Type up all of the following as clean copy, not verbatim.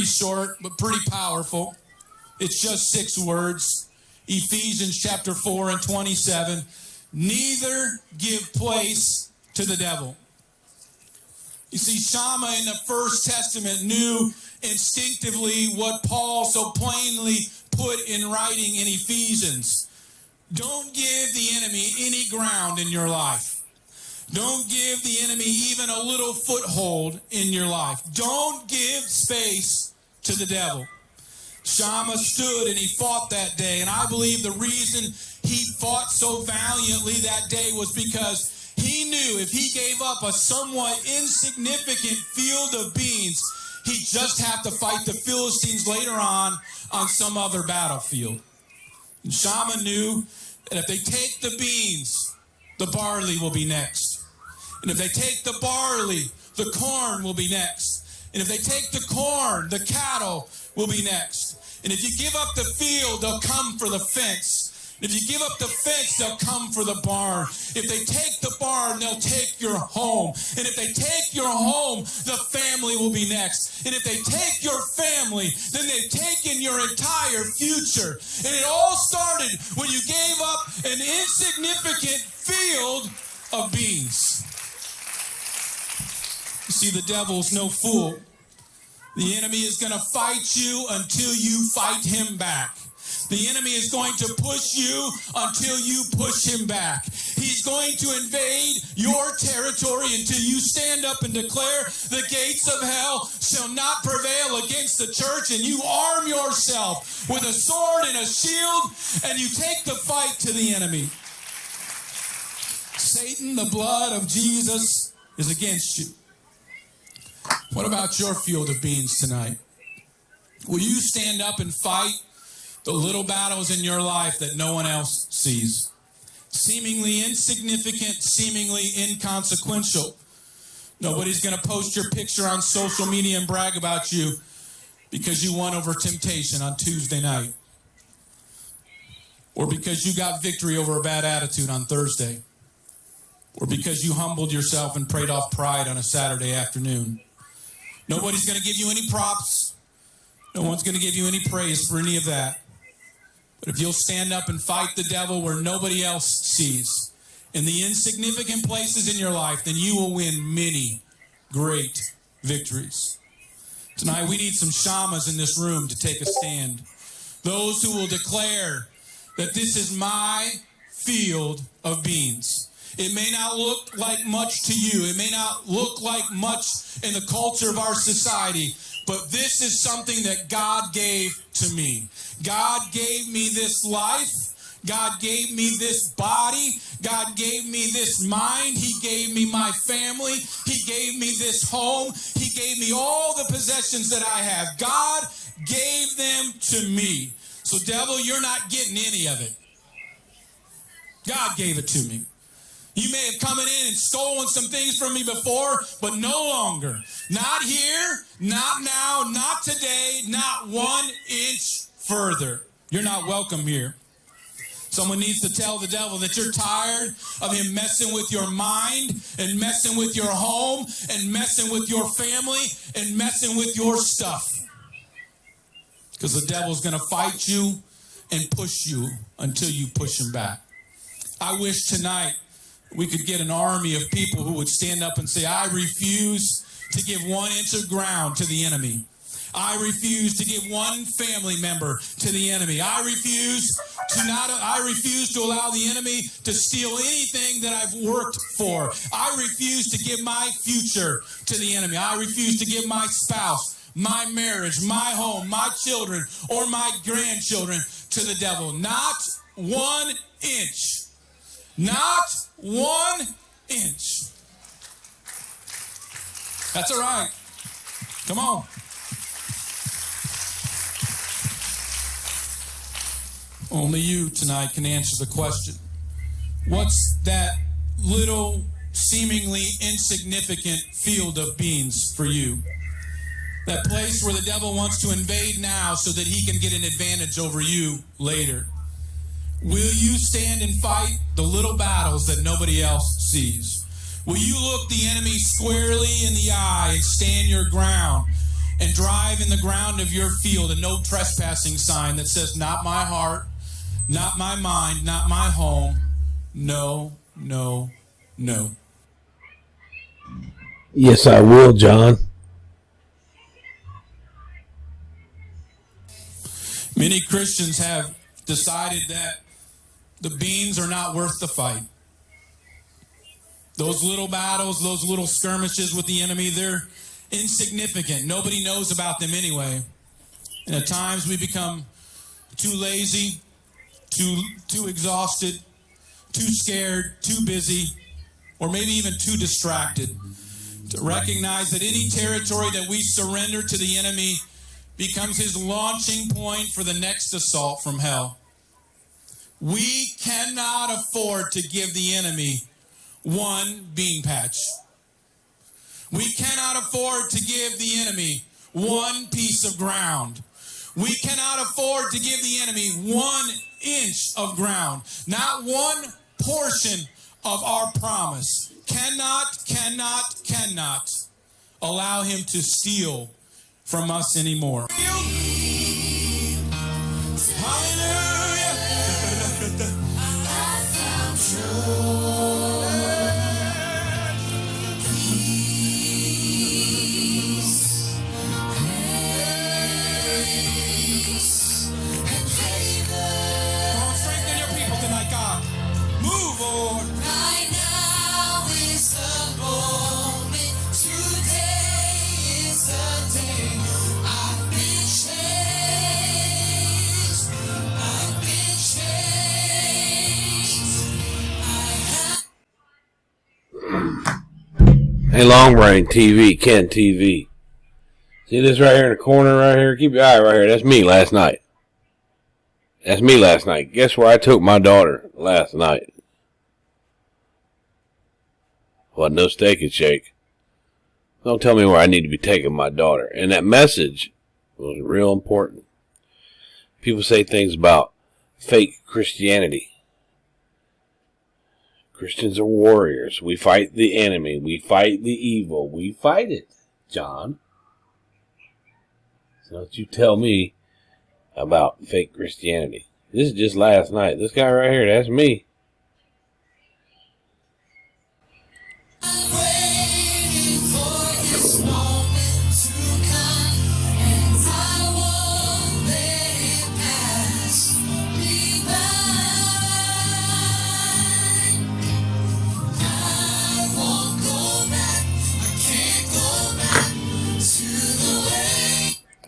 pretty short, but pretty powerful. It's just 6 words. Ephesians chapter 4 and 27. Neither give place to the devil. You see, Shammah in the First Testament knew instinctively what Paul so plainly put in writing in Ephesians. Don't give the enemy any ground in your life. Don't give the enemy even a little foothold in your life. Don't give space to the devil. Shammah stood and he fought that day. And I believe the reason he fought so valiantly that day was because he knew if he gave up a somewhat insignificant field of beans, he'd just have to fight the Philistines later on some other battlefield. And Shammah knew that if they take the beans, the barley will be next. And if they take the barley, the corn will be next. And if they take the corn, the cattle will be next. And if you give up the field, they'll come for the fence. And if you give up the fence, they'll come for the barn. If they take the barn, they'll take your home. And if they take your home, the family will be next. And if they take your family, then they've taken your entire future. And it all started when you gave up an insignificant field of beans. You see, the devil's no fool. The enemy is going to fight you until you fight him back. The enemy is going to push you until you push him back. He's going to invade your territory until you stand up and declare the gates of hell shall not prevail against the church, and you arm yourself with a sword and a shield and you take the fight to the enemy. Satan, the blood of Jesus is against you. What about your field of beans tonight? Will you stand up and fight the little battles in your life that no one else sees? Seemingly insignificant, seemingly inconsequential. Nobody's going to post your picture on social media and brag about you because you won over temptation on Tuesday night. Or because you got victory over a bad attitude on Thursday. Or because you humbled yourself and prayed off pride on a Saturday afternoon. Nobody's going to give you any props. No one's going to give you any praise for any of that. But if you'll stand up and fight the devil where nobody else sees, in the insignificant places in your life, then you will win many great victories. Tonight we need some Shammahs in this room to take a stand. Those who will declare that this is my field of beans. It may not look like much to you. It may not look like much in the culture of our society, but this is something that God gave to me. God gave me this life. God gave me this body. God gave me this mind. He gave me my family. He gave me this home. He gave me all the possessions that I have. God gave them to me. So devil, you're not getting any of it. God gave it to me. You may have come in and stolen some things from me before, but no longer. Not here, not now, not today, not 1 inch further. You're not welcome here. Someone needs to tell the devil that you're tired of him messing with your mind and messing with your home and messing with your family and messing with your stuff. Because the devil's going to fight you and push you until you push him back. I wish tonight we could get an army of people who would stand up and say, I refuse to give 1 inch of ground to the enemy. I refuse to give one family member to the enemy. I refuse to allow the enemy to steal anything that I've worked for. I refuse to give my future to the enemy. I refuse to give my spouse, my marriage, my home, my children, or my grandchildren to the devil. Not 1 inch. Not 1 inch. That's all right. Come on. Only you tonight can answer the question. What's that little, seemingly insignificant field of beans for you? That place where the devil wants to invade now so that he can get an advantage over you later. Will you stand and fight the little battles that nobody else sees? Will you look the enemy squarely in the eye and stand your ground and drive in the ground of your field a no trespassing sign that says, not my heart, not my mind, not my home. No, no, no. Yes, I will, John. Many Christians have decided that the beans are not worth the fight. Those little battles, those little skirmishes with the enemy, they're insignificant. Nobody knows about them anyway. And at times we become too lazy, too exhausted, too scared, too busy, or maybe even too distracted to recognize that any territory that we surrender to the enemy becomes his launching point for the next assault from hell. We cannot afford to give the enemy one bean patch. We cannot afford to give the enemy one piece of ground. We cannot afford to give the enemy 1 inch of ground. Not one portion of our promise. Cannot allow him to steal from us anymore. Hallelujah. Strengthen your people tonight, God. Move, Lord. Right now is the moment. Today is the day. I've been changed. I've been changed. Hey, Long Brain TV, Ken TV. See this right here in the corner right here? Keep your eye right here. That's me last night. That's me last night. Guess where I took my daughter last night? Wasn't no steak and shake. Don't tell me where I need to be taking my daughter. And that message was real important. People say things about fake Christianity. Christians are warriors. We fight the enemy. We fight the evil. We fight it, John. So don't you tell me about fake Christianity. This is just last night. This guy right here, that's me.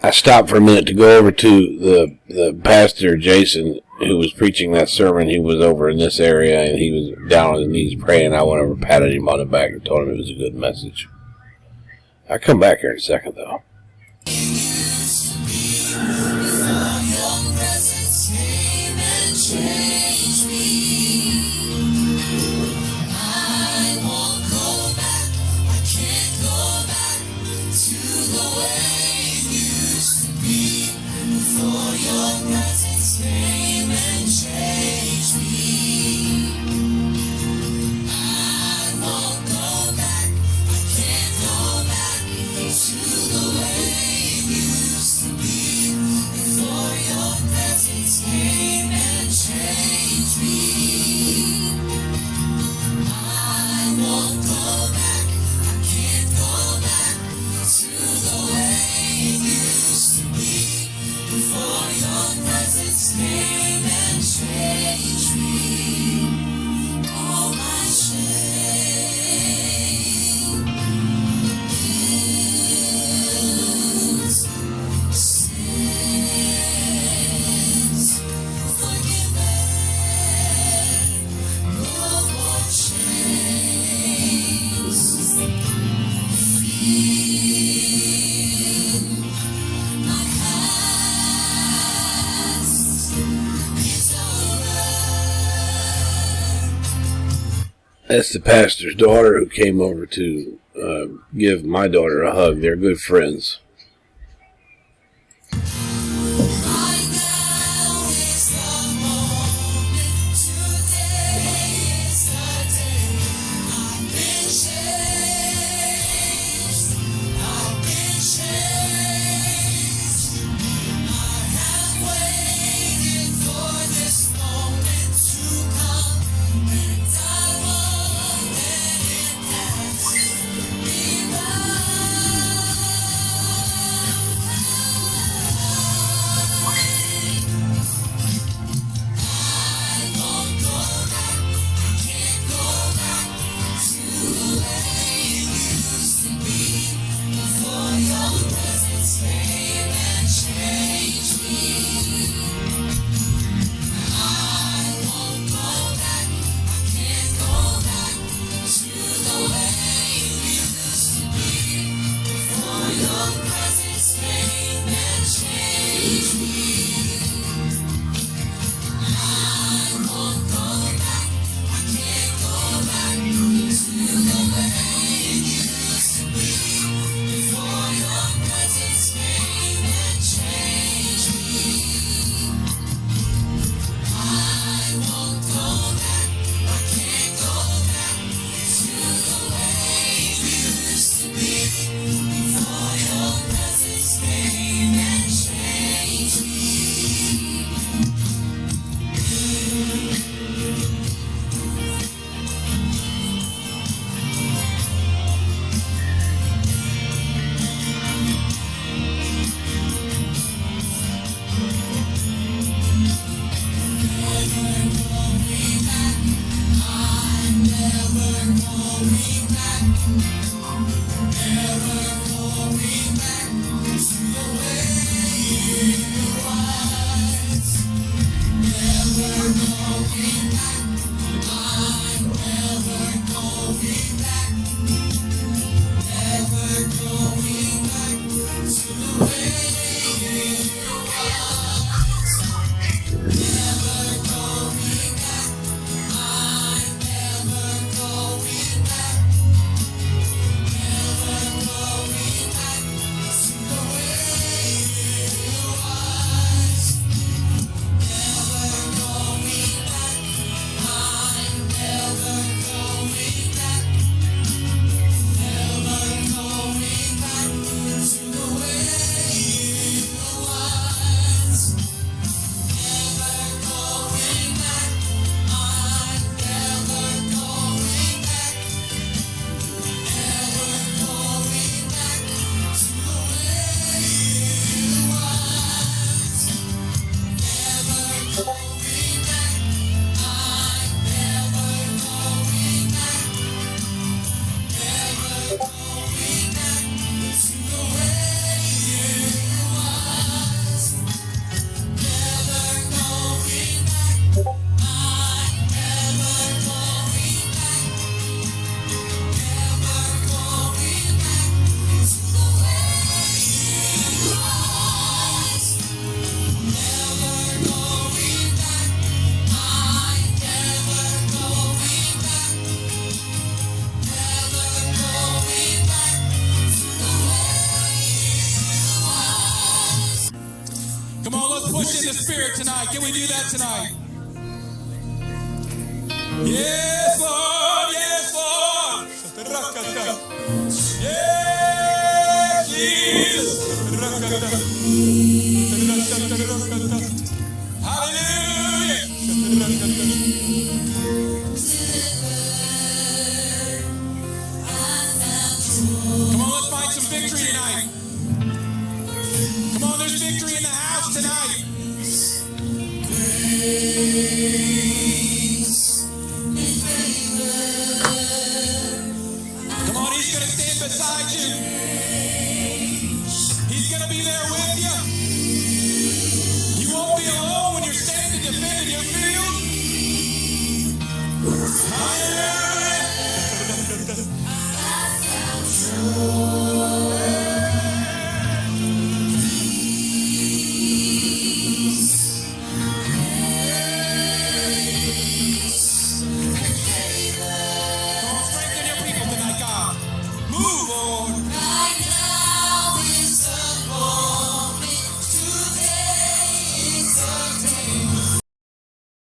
I stopped for a minute to go over to the pastor, Jason, who was preaching that sermon. He was over in this area, and he was down on his knees praying. I went over and patted him on the back and told him it was a good message. I'll come back here in a second, though. That's the pastor's daughter who came over to give my daughter a hug. They're good friends. Come on, let's push in the Spirit tonight. Can we do that tonight? Yes, Lord. Yes, Lord. Yes, Jesus. Hallelujah. Come on, let's find some victory tonight. Come on, there's victory in the house tonight.